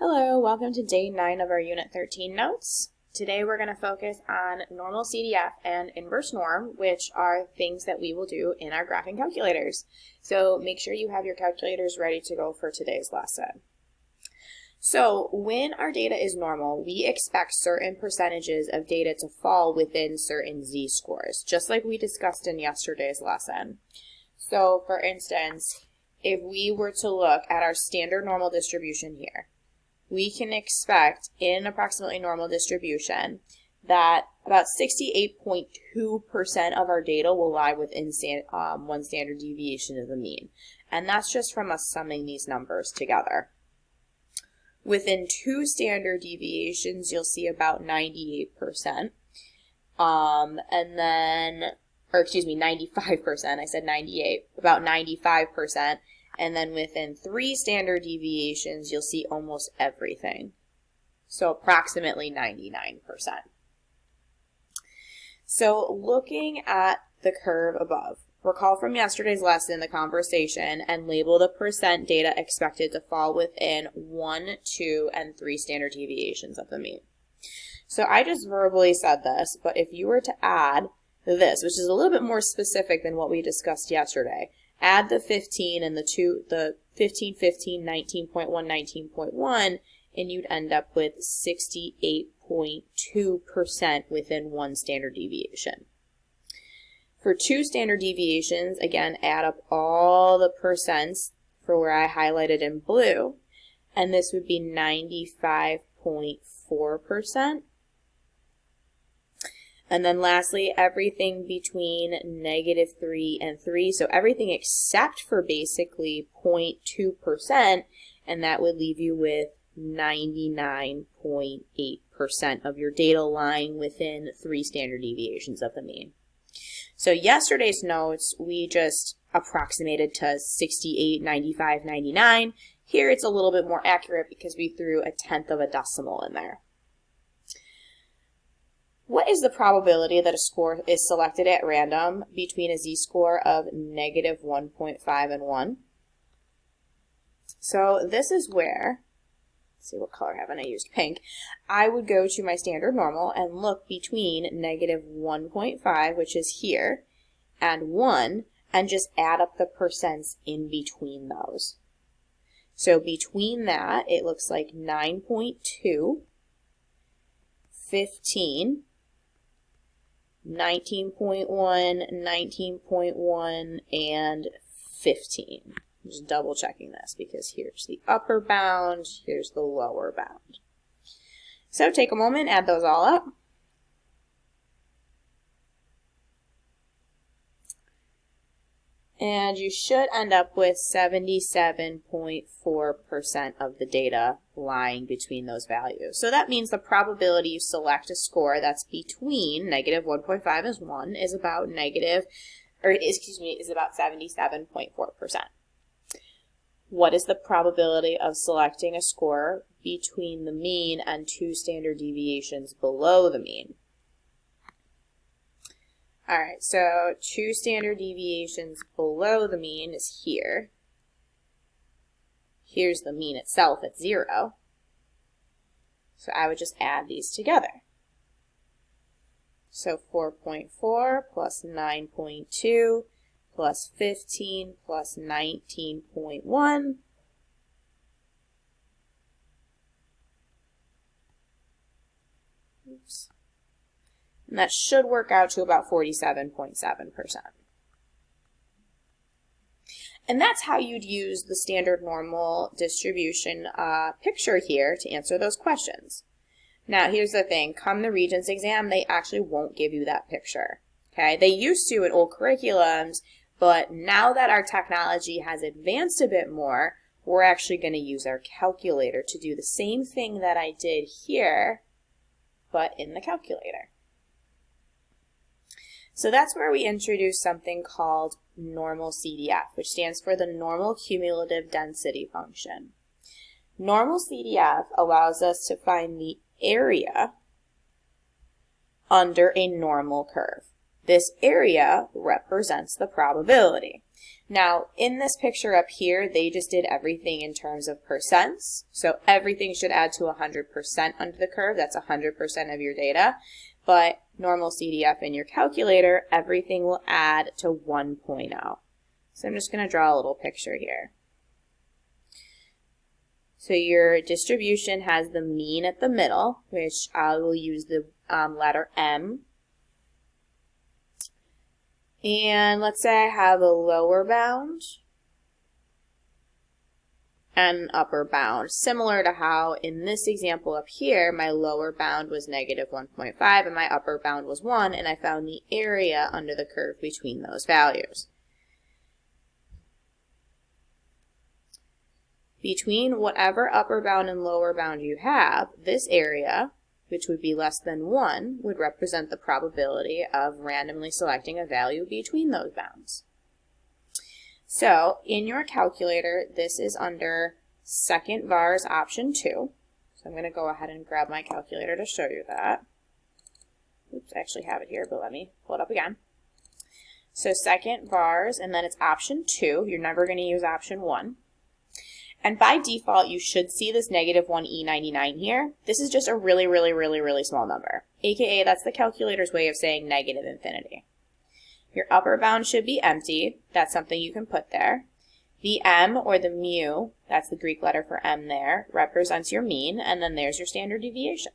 Hello, welcome to day 9 of our Unit 13 notes. Today we're going to focus on normal CDF and inverse norm, which are things that we will do in our graphing calculators. So make sure you have your calculators ready to go for today's lesson. So when our data is normal, we expect certain percentages of data to fall within certain z-scores, just like we discussed in yesterday's lesson. So for instance, if we were to look at our standard normal distribution here, we can expect in approximately normal distribution that about 68.2% of our data will lie within one standard deviation of the mean. And that's just from us summing these numbers together. Within 2 standard deviations, you'll see about 98%. And then, or excuse me, 95%. I said 98, about 95%. And then within 3 standard deviations, you'll see almost everything. So approximately 99%. So looking at the curve above, recall from yesterday's lesson the conversation and label the percent data expected to fall within 1, 2, and 3 standard deviations of the mean. So I just verbally said this, but if you were to add this, which is a little bit more specific than what we discussed yesterday, add the 15 and the 15, 15, 19.1, 19.1, and you'd end up with 68.2% within 1 standard deviation. For 2 standard deviations, again, add up all the percents for where I highlighted in blue, and this would be 95.4%. And then lastly, everything between -3 and 3, so everything except for basically 0.2%, and that would leave you with 99.8% of your data lying within 3 standard deviations of the mean. So yesterday's notes, we just approximated to 68, 95, 99. Here it's a little bit more accurate because we threw 1/10 of a decimal in there. What is the probability that a score is selected at random between a z-score of -1.5 and 1? So this is where, let's see what color haven't I used, pink. I would go to my standard normal and look between -1.5, which is here, and 1, and just add up the percents in between those. So between that, it looks like 9.2, 15, 19.1, 19.1, and 15. I'm just double checking this because here's the upper bound, here's the lower bound. So take a moment, add those all up. And you should end up with 77.4% of the data lying between those values. So that means the probability you select a score that's between -1.5 and 1 is about is about 77.4%. What is the probability of selecting a score between the mean and 2 standard deviations below the mean? All right, so 2 standard deviations below the mean is here. Here's the mean itself at 0. So I would just add these together. So 4.4 plus 9.2 plus 15 plus 19.1. Oops. And that should work out to about 47.7%. And that's how you'd use the standard normal distribution picture here to answer those questions. Now, here's the thing. Come the Regents exam, they actually won't give you that picture. Okay? They used to in old curriculums, but now that our technology has advanced a bit more, we're actually going to use our calculator to do the same thing that I did here, but in the calculator. So that's where we introduce something called normal CDF, which stands for the normal cumulative density function. Normal CDF allows us to find the area under a normal curve. This area represents the probability. Now, in this picture up here, they just did everything in terms of percents. So everything should add to 100% under the curve. That's 100% of your data. But normal CDF in your calculator, everything will add to 1.0. So I'm just going to draw a little picture here. So your distribution has the mean at the middle, which I will use the letter M. And let's say I have a lower bound and an upper bound. Similar to how in this example up here, my lower bound was negative 1.5 and my upper bound was 1, and I found the area under the curve between those values. Between whatever upper bound and lower bound you have, this area, which would be less than 1, would represent the probability of randomly selecting a value between those bounds. So, in your calculator, this is under second VAR's option 2. So I'm going to go ahead and grab my calculator to show you that. Oops, I actually have it here, but let me pull it up again. So second VAR's, and then it's option 2. You're never going to use option 1. And by default, you should see this negative 1e99 here. This is just a really, really, really, really small number. AKA, that's the calculator's way of saying negative infinity. Your upper bound should be empty. That's something you can put there. The m, or the mu, that's the Greek letter for m there, represents your mean, and then there's your standard deviation.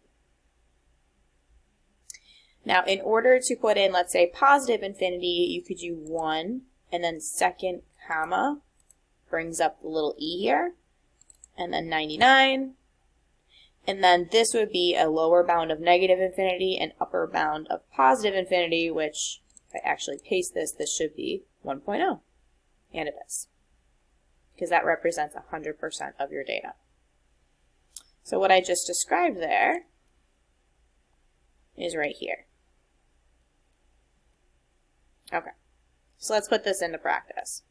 Now, in order to put in, let's say, positive infinity, you could do 1, and then second comma, brings up the little e here, and then 99, and then this would be a lower bound of negative infinity and upper bound of positive infinity, which, if I actually paste this, this should be 1.0, and it is, because that represents 100% of your data. So what I just described there is right here. Okay, so let's put this into practice.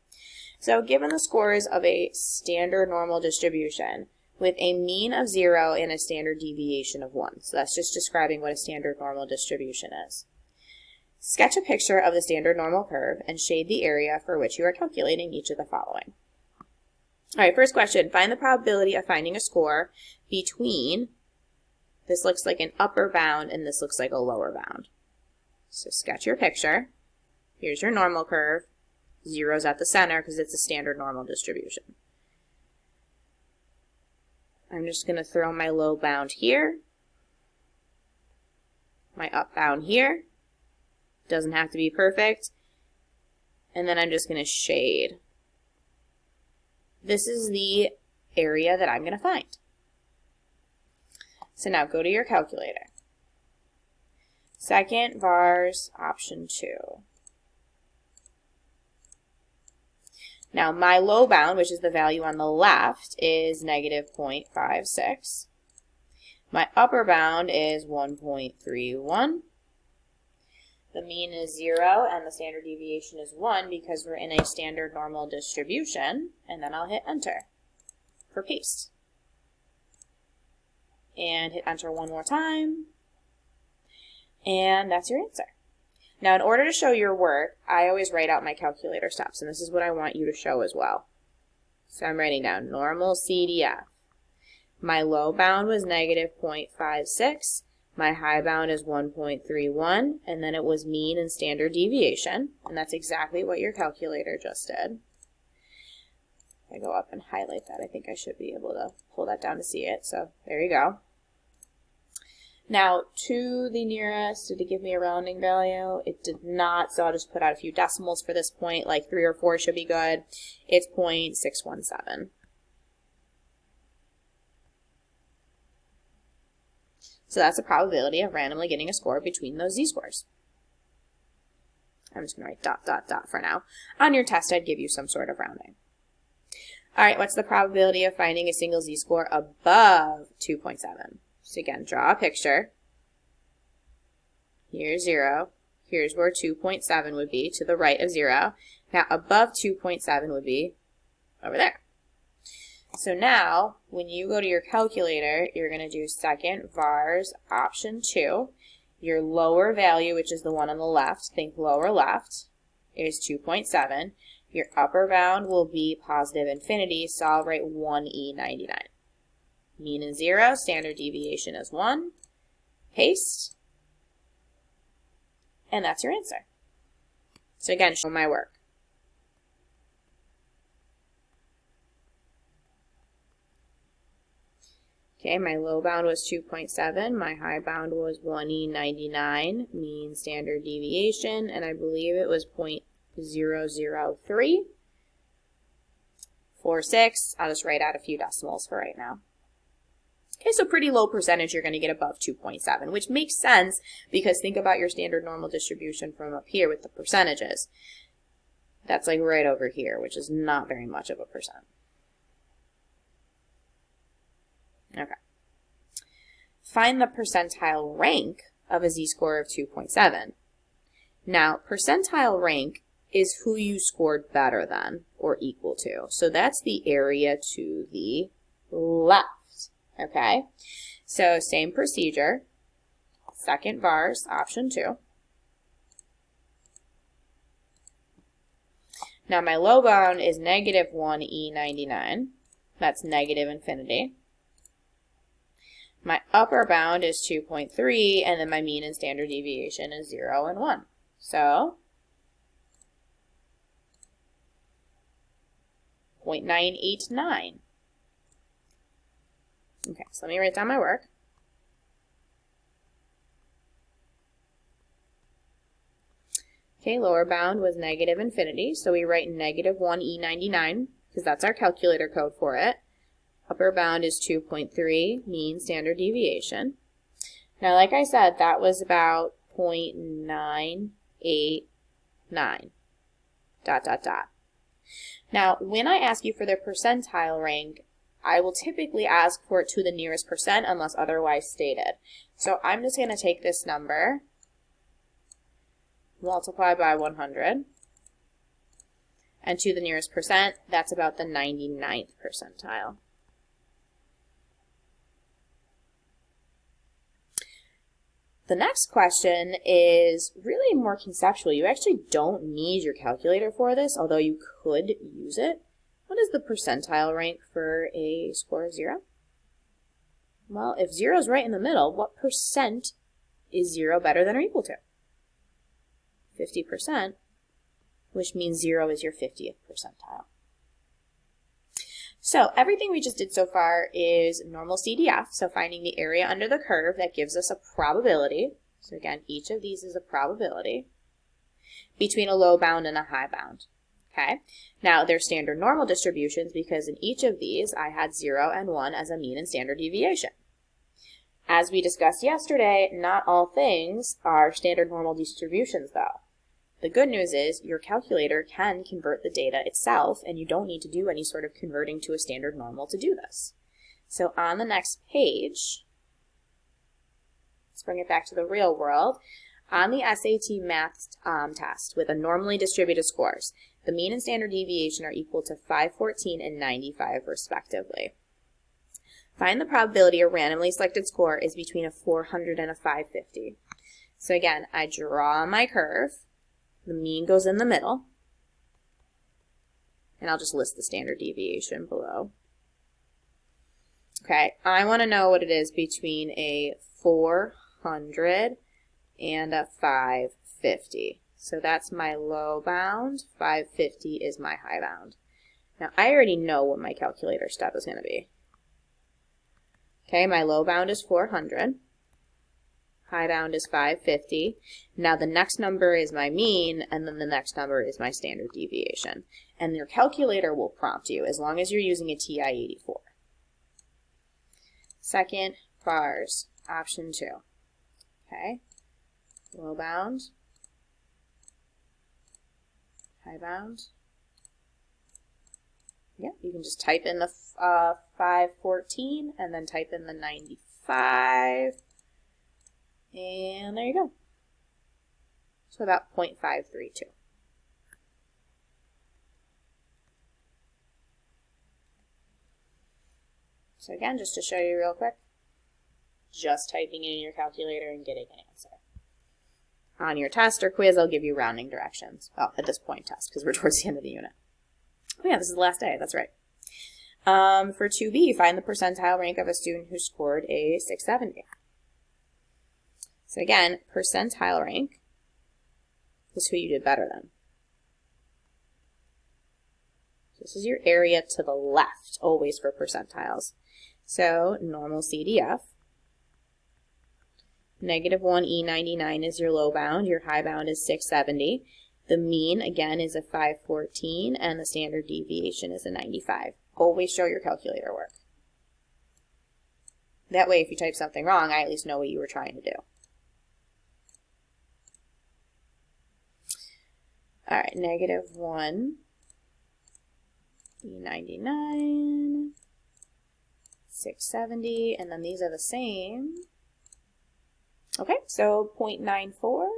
So given the scores of a standard normal distribution with a mean of 0 and a standard deviation of 1, so that's just describing what a standard normal distribution is. Sketch a picture of the standard normal curve and shade the area for which you are calculating each of the following. All right, first question, find the probability of finding a score between, this looks like an upper bound and this looks like a lower bound. So sketch your picture. Here's your normal curve. 0's at the center because it's a standard normal distribution. I'm just going to throw my low bound here, my up bound here. Doesn't have to be perfect. And then I'm just going to shade. This is the area that I'm going to find. So now go to your calculator. Second VAR's option 2. Now my low bound, which is the value on the left, is negative 0.56. My upper bound is 1.31. The mean is 0 and the standard deviation is 1 because we're in a standard normal distribution, and then I'll hit enter for paste. And hit enter one more time, and that's your answer. Now, in order to show your work, I always write out my calculator steps, and this is what I want you to show as well. So I'm writing down normal CDF. My low bound was negative 0.56. My high bound is 1.31, and then it was mean and standard deviation, and that's exactly what your calculator just did. If I go up and highlight that, I think I should be able to pull that down to see it, so there you go. Now, to the nearest, did it give me a rounding value? It did not, so I'll just put out a few decimals for this point, like 3 or 4 should be good. It's 0.617. So that's the probability of randomly getting a score between those z-scores. I'm just going to write dot, dot, dot for now. On your test, I'd give you some sort of rounding. All right, what's the probability of finding a single z-score above 2.7? So again, draw a picture. Here's 0. Here's where 2.7 would be, to the right of 0. Now, above 2.7 would be over there. So now, when you go to your calculator, you're going to do second VAR's option 2. your lower value, which is the one on the left, think lower left, is 2.7. Your upper bound will be positive infinity, so I'll write 1e99. Mean is 0, standard deviation is 1. Paste. And that's your answer. So again, show my work. Okay, my low bound was 2.7, my high bound was 1e99, mean standard deviation, and I believe it was 0.003. 46, I'll just write out a few decimals for right now. Okay, so pretty low percentage, you're going to get above 2.7, which makes sense because think about your standard normal distribution from up here with the percentages. That's like right over here, which is not very much of a percent. Okay. Find the percentile rank of a z-score of 2.7. Now, percentile rank is who you scored better than or equal to. So that's the area to the left. Okay? So same procedure. Second bars, option 2. Now my low bound is negative 1e99. That's negative infinity. My upper bound is 2.3, and then my mean and standard deviation is 0 and 1. So 0.989. Okay, so let me write down my work. Okay, lower bound was negative infinity, so we write negative 1e99, because that's our calculator code for it. Upper bound is 2.3, mean standard deviation. Now, like I said, that was about 0.989, ... Now, when I ask you for the percentile rank, I will typically ask for it to the nearest percent unless otherwise stated. So I'm just going to take this number, multiply by 100, and to the nearest percent, that's about the 99th percentile. The next question is really more conceptual. You actually don't need your calculator for this, although you could use it. What is the percentile rank for a score of 0? Well, if 0 is right in the middle, what percent is 0 better than or equal to? 50%, which means 0 is your 50th percentile. So everything we just did so far is normal CDF, so finding the area under the curve that gives us a probability. So again, each of these is a probability between a low bound and a high bound. Okay, now they're standard normal distributions because in each of these I had 0 and 1 as a mean and standard deviation. As we discussed yesterday, not all things are standard normal distributions though. The good news is your calculator can convert the data itself and you don't need to do any sort of converting to a standard normal to do this. So on the next page, let's bring it back to the real world. On the SAT math test with a normally distributed scores, the mean and standard deviation are equal to 514 and 95 respectively. Find the probability a randomly selected score is between a 400 and a 550. So again, I draw my curve. The mean goes in the middle, and I'll just list the standard deviation below. Okay, I want to know what it is between a 400 and a 550. So that's my low bound, 550 is my high bound. Now I already know what my calculator step is going to be. Okay, my low bound is 400. High bound is 550. Now the next number is my mean, and then the next number is my standard deviation. And your calculator will prompt you as long as you're using a TI-84. Second bars, option 2. Okay, low bound, high bound. Yeah, you can just type in the 514 and then type in the 95. And there you go. So about 0.532. So again, just to show you real quick, just typing in your calculator and getting an answer. on your test or quiz, they'll give you rounding directions. Well, at this point test, because we're towards the end of the unit. Oh yeah, this is the last day, that's right. For 2B, find the percentile rank of a student who scored a 670. So again, percentile rank is who you did better than. This is your area to the left, always for percentiles. So normal CDF. -1E99 is your low bound. Your high bound is 670. The mean, again, is a 514, and the standard deviation is a 95. Always show your calculator work. That way, if you type something wrong, I at least know what you were trying to do. All right, -1, E99, 670, and then these are the same. Okay, so 0.94,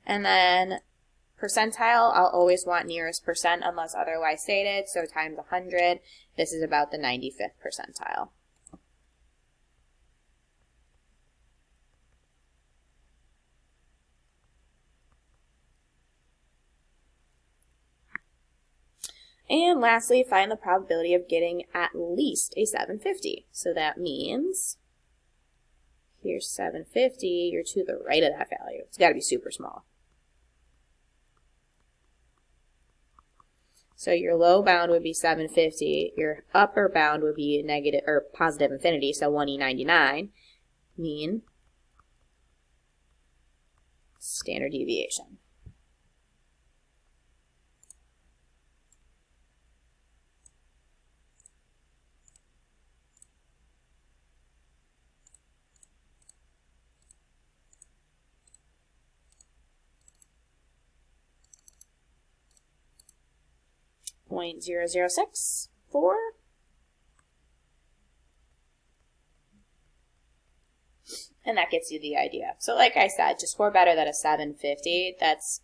and then percentile, I'll always want nearest percent unless otherwise stated, so times 100, this is about the 95th percentile. And lastly, find the probability of getting at least a 750. So that means, here's 750, you're to the right of that value. It's got to be super small. So your low bound would be 750, your upper bound would be negative or positive infinity, so 1E99, mean standard deviation. .0064. And that gets you the idea. So like I said, to score better than a 750, that's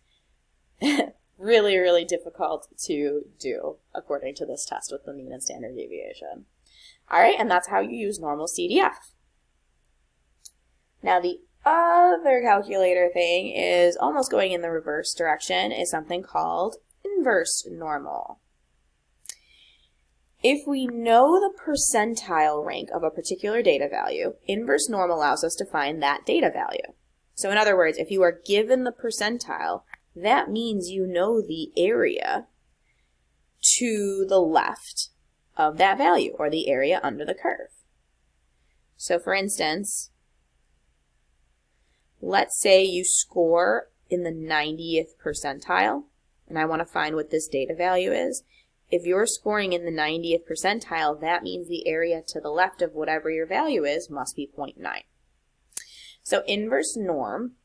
really, really difficult to do according to this test with the mean and standard deviation. All right, and that's how you use normal CDF. Now the other calculator thing is almost going in the reverse direction, is something called inverse normal. If we know the percentile rank of a particular data value, inverse norm allows us to find that data value. So in other words, if you are given the percentile, that means you know the area to the left of that value, or the area under the curve. So for instance, let's say you score in the 90th percentile, and I want to find what this data value is. If you're scoring in the 90th percentile, that means the area to the left of whatever your value is must be 0.9. So inverse norm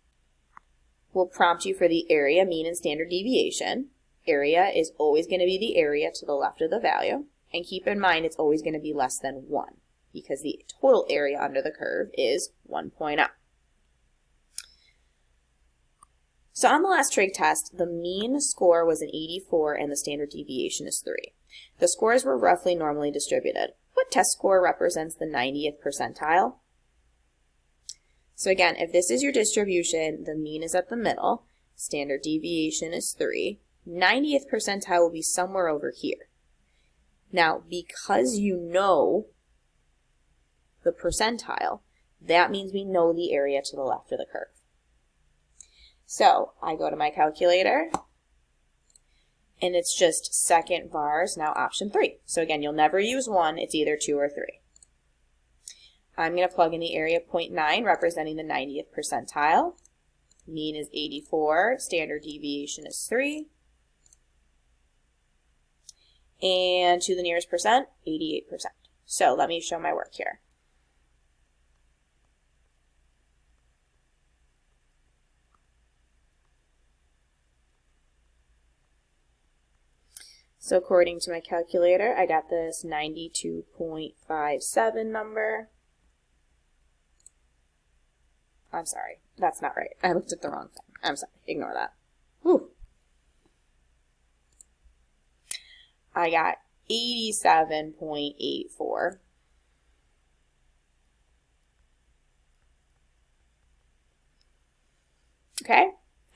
will prompt you for the area, mean, and standard deviation. Area is always going to be the area to the left of the value. And keep in mind, it's always going to be less than 1 because the total area under the curve is 1.0. So on the last trig test, the mean score was an 84 and the standard deviation is 3. The scores were roughly normally distributed. What test score represents the 90th percentile? So again, if this is your distribution, the mean is at the middle, standard deviation is 3. 90th percentile will be somewhere over here. Now, because you know the percentile, that means we know the area to the left of the curve. So I go to my calculator, and it's just second vars, now option 3. So again, you'll never use 1, it's either 2 or 3. I'm going to plug in the area 0.9, representing the 90th percentile. Mean is 84, standard deviation is 3. And to the nearest percent, 88%. So let me show my work here. So according to my calculator, I got this 92.57 number. I'm sorry, that's not right. I looked at the wrong thing. I'm sorry, ignore that. Whew. I got 87.84. Okay,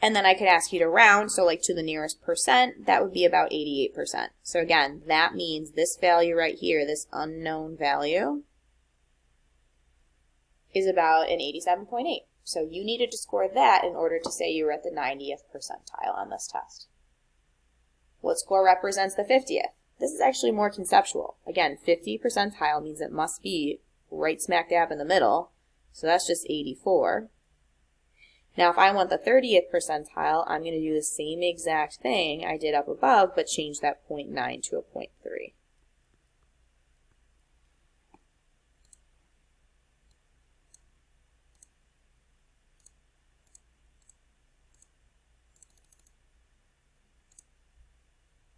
And then I could ask you to round, so like to the nearest percent, that would be about 88%. So again, that means this value right here, this unknown value, is about an 87.8. So you needed to score that in order to say you were at the 90th percentile on this test. What score represents the 50th? This is actually more conceptual. Again, 50 percentile means it must be right smack dab in the middle, so that's just 84. Now if I want the 30th percentile, I'm going to do the same exact thing I did up above, but change that 0.9 to a 0.3.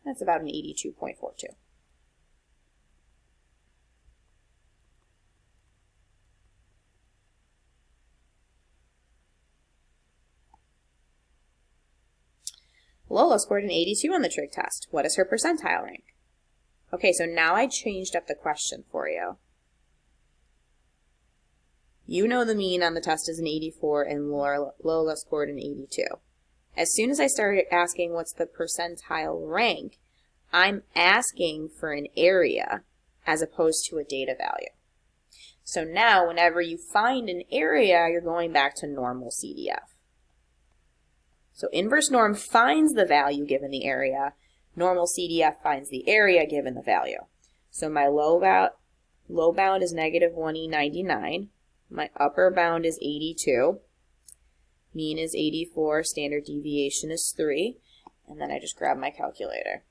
That's about an 82.42. Lola scored an 82 on the trig test. What is her percentile rank? Okay, so now I changed up the question for you. You know the mean on the test is an 84 and Lola scored an 82. As soon as I started asking what's the percentile rank, I'm asking for an area as opposed to a data value. So now whenever you find an area, you're going back to normal CDF. So inverse norm finds the value given the area. Normal CDF finds the area given the value. So my low bound is negative 1E99. My upper bound is 82. Mean is 84. Standard deviation is 3. And then I just grab my calculator.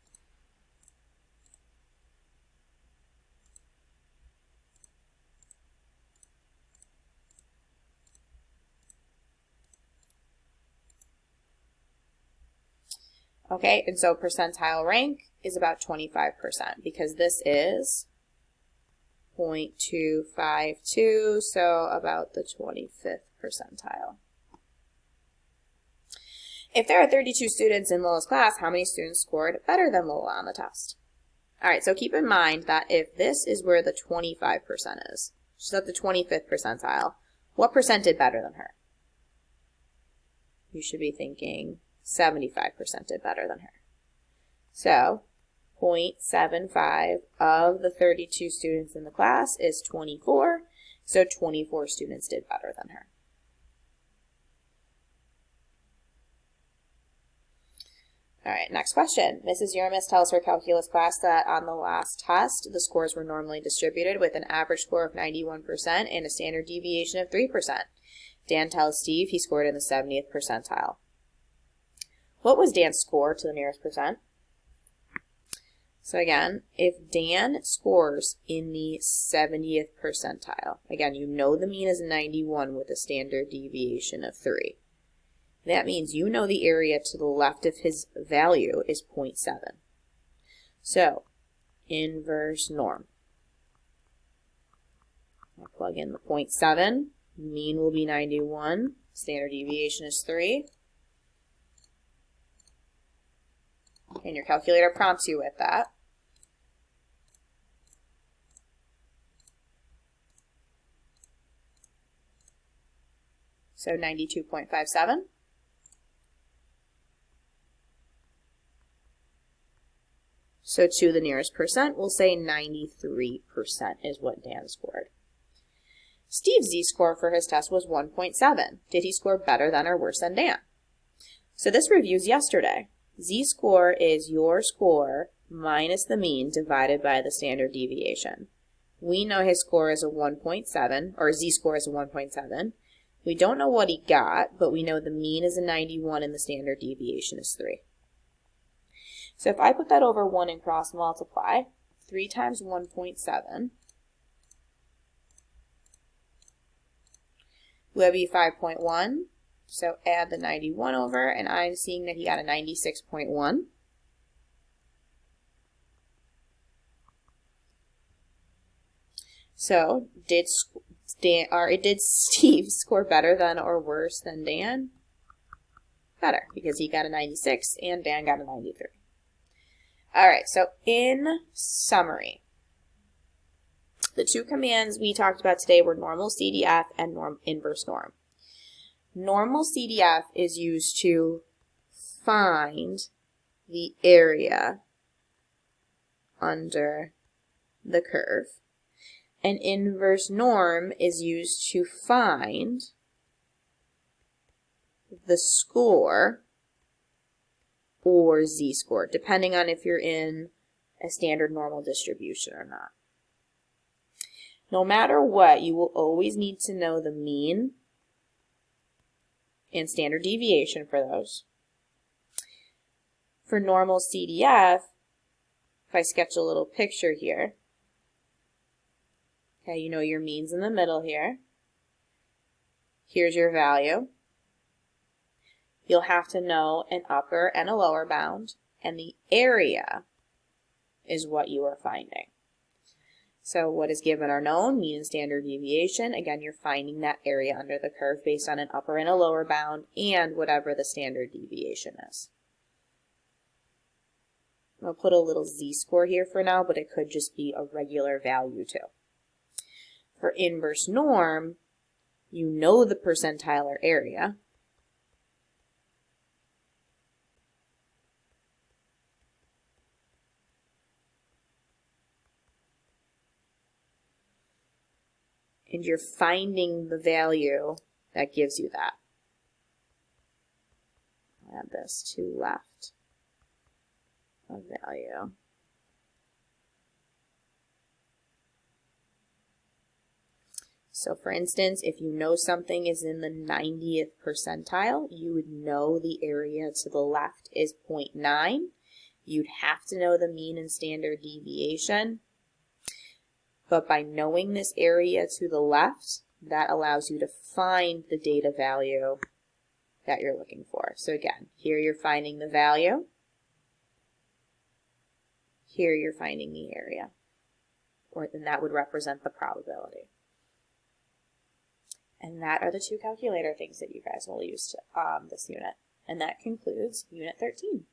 Okay, and so percentile rank is about 25% because this is 0.252, so about the 25th percentile. If there are 32 students in Lola's class, how many students scored better than Lola on the test? All right, so keep in mind that if this is where the 25% is, she's at the 25th percentile, what percent did better than her? You should be thinking 75% did better than her. So 0.75 of the 32 students in the class is 24, so 24 students did better than her. All right, next question. Mrs. Uramis tells her calculus class that on the last test, the scores were normally distributed with an average score of 91% and a standard deviation of 3%. Dan tells Steve he scored in the 70th percentile. What was Dan's score to the nearest percent? So again, if Dan scores in the 70th percentile, again, you know the mean is 91 with a standard deviation of 3. That means you know the area to the left of his value is 0.7. So, inverse norm. I'll plug in the 0.7. Mean will be 91. Standard deviation is 3. And your calculator prompts you with that. So 92.57. So to the nearest percent, we'll say 93% is what Dan scored. Steve's z-score for his test was 1.7. Did he score better than or worse than Dan? So this review's yesterday. Z-score is your score minus the mean divided by the standard deviation. We know his score is a 1.7, or z-score is a 1.7. We don't know what he got, but we know the mean is a 91 and the standard deviation is 3. So if I put that over 1 and cross multiply, 3 times 1.7 will be 5.1. So add the 91 over, and I'm seeing that he got a 96.1. So did Steve score better than or worse than Dan? Better, because he got a 96 and Dan got a 93. All right, so in summary, the two commands we talked about today were normal CDF and inverse norm. Normal CDF is used to find the area under the curve. An inverse norm is used to find the score or z-score, depending on if you're in a standard normal distribution or not. No matter what, you will always need to know the mean and standard deviation for those. For normal CDF, if I sketch a little picture here, okay, you know your mean's in the middle here. Here's your value. You'll have to know an upper and a lower bound, and the area is what you are finding. So what is given are known, mean and standard deviation. Again, you're finding that area under the curve based on an upper and a lower bound and whatever the standard deviation is. I'll put a little z-score here for now, but it could just be a regular value too. For inverse norm, you know the percentile or area. And you're finding the value that gives you that. I'll add this to left of value. So for instance, if you know something is in the 90th percentile, you would know the area to the left is 0.9. You'd have to know the mean and standard deviation. But by knowing this area to the left, that allows you to find the data value that you're looking for. So again, here you're finding the value. Here you're finding the area. Then that would represent the probability. And that are the two calculator things that you guys will use to this unit. And that concludes Unit 13.